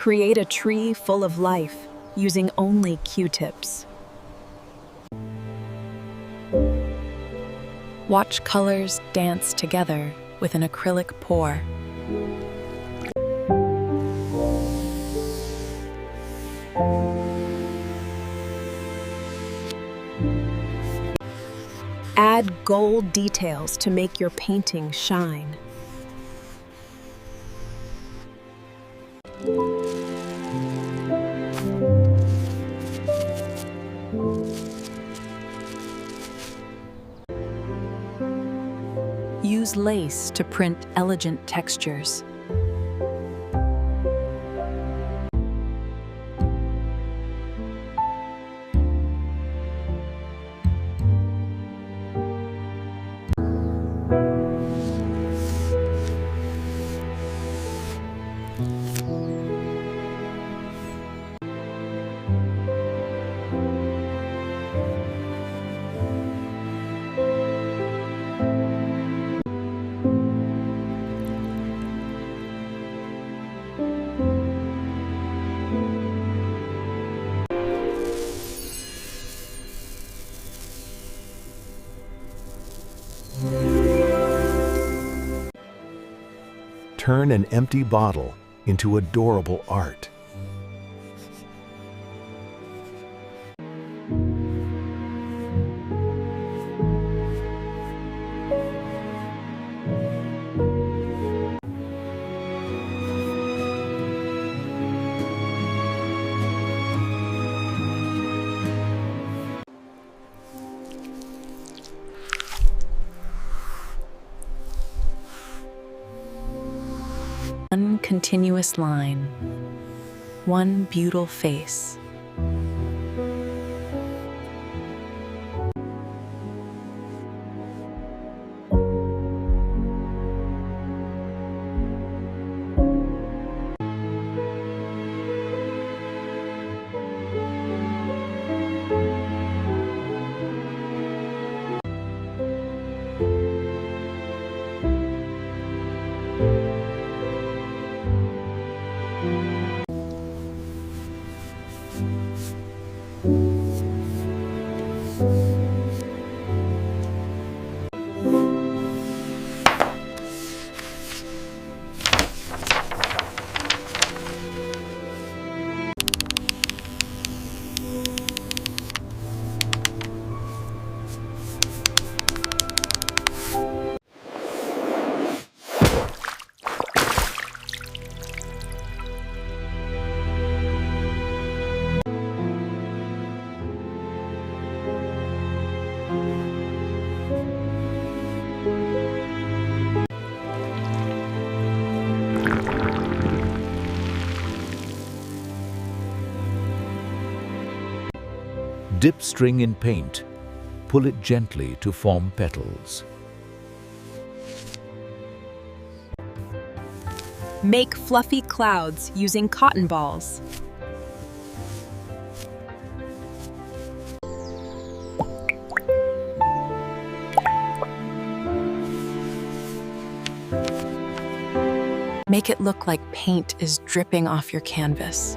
Create a tree full of life using only Q-tips. Watch colors dance together with an acrylic pour. Add gold details to make your painting shine. Use lace to print elegant textures. Turn an empty bottle into adorable art. One continuous line, one beautiful face. Dip string in paint. Pull it gently to form petals. Make fluffy clouds using cotton balls. Make it look like paint is dripping off your canvas.